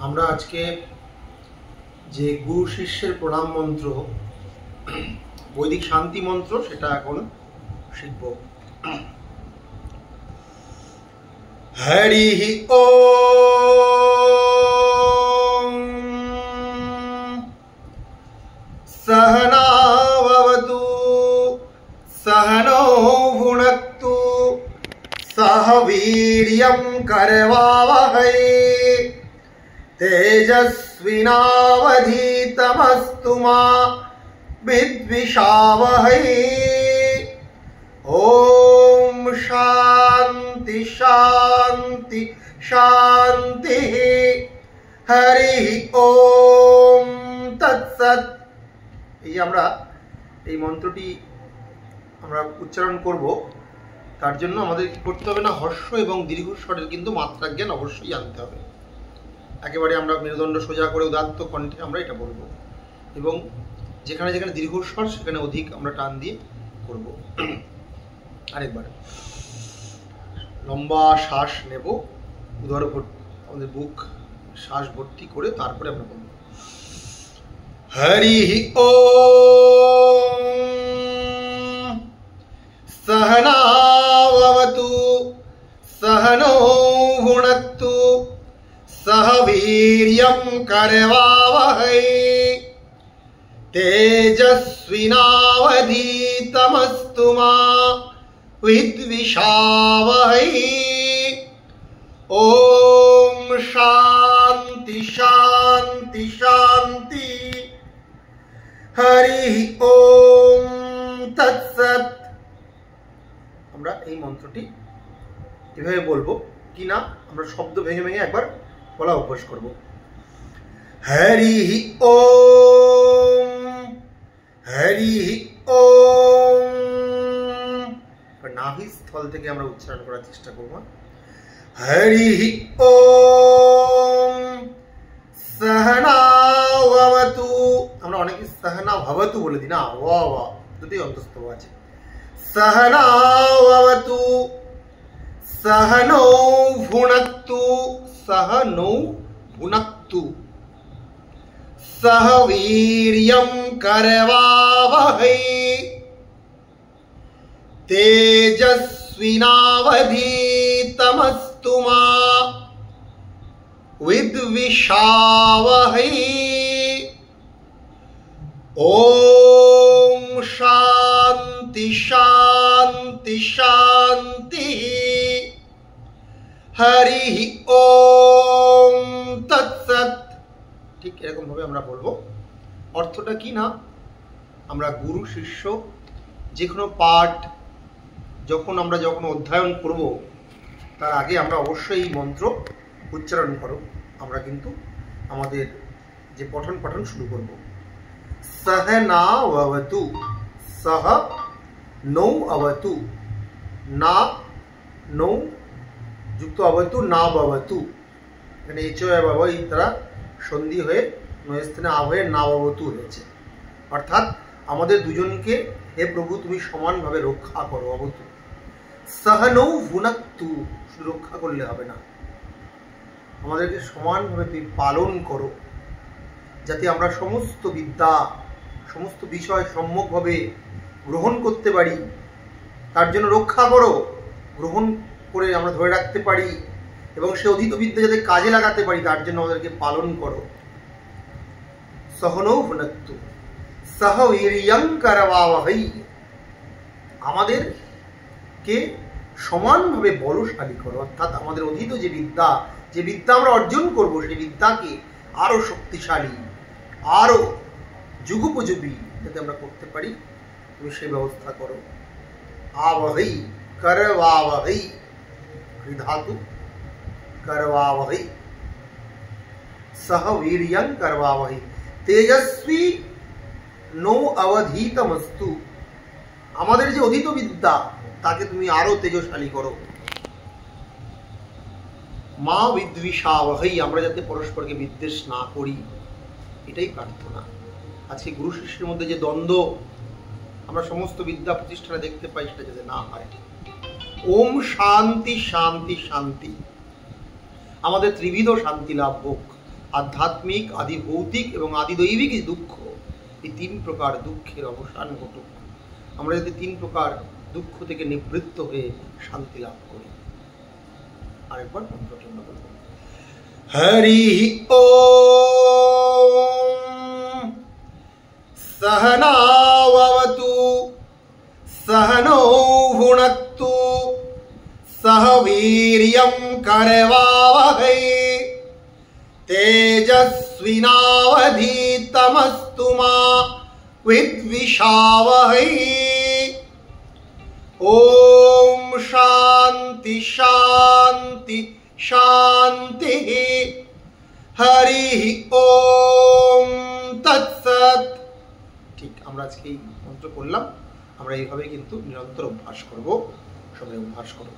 আমরা আজকে যে গুরু শিষ্যের প্রণাম মন্ত্র, বৈদিক শান্তি মন্ত্র, সেটা এখন শিখব। হরি ওম সহনা ভবতু সহনৌ ভুনক্তু সহ বীর্যং করবাবহৈ तेजस्विनावधीतमस्तु मा विद्विषावहै। ओम शांति शांति शांति। हरि ओम तत्सत्। এই আমরা এই মন্ত্রটি আমরা উচ্চারণ করব। তার জন্য আমাদের কি করতে হবে না, হর্ষ এবং দীর্ঘস্বরের কিন্তু মাত্রা জ্ঞান অবশ্যই জানতে হবে। একেবারে আমরা মেরুদণ্ড সোজা করে উদাত্ত কণ্ঠে আমরা এটা বলবো, এবং যেখানে যেখানে দীর্ঘস্বর সেখানে অধিক আমরা টান দিয়ে করব। আরেকবার লম্বা শ্বাস নেব, উদর আমাদের বুক শ্বাস ভর্তি করে তারপরে আমরা বলবো হরি ওম সহনা ভবতু সহনৌ ভুনক্তু सह वीर्यं करवावहै तेजस्विनावधीतमस्तु मा विद्विषावहै। ओम शांति शांति शांति। हरि ओम तत्सत्। আমরা এই মন্ত্রটি এভাবে বলবো কিনা আমরা শব্দ ভেঙে ভেঙে একবার বলা অভ্যাস করব। হরি ওম হরি ওম। নাভি স্থল থেকে আমরা উচ্চারণ করার চেষ্টা করব। হরি ওম সহনা ভবতু। আমরা অনেকে সহনা ভবতু বলে দিই না, ওয়া ওয়া দুটোই অন্তস্থ আছে। সহনা ভবতু সহনৌ ভুনক্তু সহনৌ ভুনক্তু সহ বীর্যং করবাবহৈ তেজস্বিনাবধীতমস্তু মা বিদ্বিষাবহৈ। ওম শান্তি শান্তি শান্তি। হরি ওম তৎসৎ। ঠিক এরকম ভাবে আমরা বলবো। অর্থটা কি না, আমরা গুরু শিষ্য যে কোনো পাঠ যখন অধ্যয়ন করব তার আগে আমরা অবশ্যই এই মন্ত্র উচ্চারণ করব। আমরা কিন্তু আমাদের যে পঠন পাঠন শুরু করব। সহনা ভবতু সহ নৌ অবতু না নৌ যুক্ত অবতু না ভবতু। এখানে এচয় বাবা এই তারা সন্ধি হয়ে নয়স্থানে আ হয়ে না ভবতু হয়েছে। অর্থাৎ আমাদের দুজনকে হে প্রভু তুমি সমানভাবে রক্ষা করো। অবতু সহনৌ ভুনক্তু, শুধু রক্ষা করলে হবে না, আমাদেরকে সমানভাবে তুমি পালন করো, যাতে আমরা সমস্ত বিদ্যা সমস্ত বিষয় সম্যকভাবে গ্রহণ করতে পারি। তার জন্য রক্ষা করো, গ্রহণ করে আমরা ধরে রাখতে পারি, এবং সে অধীত বিদ্যা যাতে কাজে লাগাতে পারি তার জন্য আমাদেরকে পালন করো। সহনৌ ভুনক্তু সহ বীর্যং করবাবহৈ, আমাদেরকে সমানভাবে বলশালী করো। অর্থাৎ আমাদের অধীত যে বিদ্যা আমরা অর্জন করব সেই বিদ্যাকে আরো শক্তিশালী, আরো যুগোপযোগী যাতে আমরা করতে পারি তুমি সেই ব্যবস্থা করো। आवहै करवावहै, धातु करवावहै, सह वीर्यं करवावहै, तेजस्वी नौ अवधीतमस्तु, আমাদের যে অধীত বিদ্যা তাকে তুমি আরো তেজস্বালী করো। মা বিদ্বিষাবহৈ, আমরা যাতে পরস্পরকে বিদ্বেষ না করি, এটাই প্রার্থনা। আজকে গুরু শিষ্যের মধ্যে যে দ্বন্দ্ব আমরা সমস্ত বিদ্যা প্রতিষ্ঠানে দেখতে পাই সেটা যাতে না হয়। ওম শান্তি শান্তি শান্তি। আমাদের ত্রিবিধ শান্তি লাভ হোক। আধ্যাত্মিক, আদি ভৌতিক এবং আদি দৈবিক দুঃখ, এই 3 প্রকার দুঃখের অবসান ঘটুক। আমরা যাতে 3 প্রকার দুঃখ থেকে নিবৃত্ত হয়ে শান্তি লাভ করি। আরেকবার মন্ত্রটি আমরা বলব। হরি ওম সহনাভবতু सहनो भुनक्तु सह वीर्यं करवावहै तेजस्विनावधीतमस्तु मा विद्विषावहै। ओम शांति शांति शांति। हरि ओम तत्सत। ठीक, আমরা আজকে এই মন্ত্র করলাম। আমরা এইভাবে কিন্তু নিরন্তর অভ্যাস করব। সবাই অভ্যাস করব।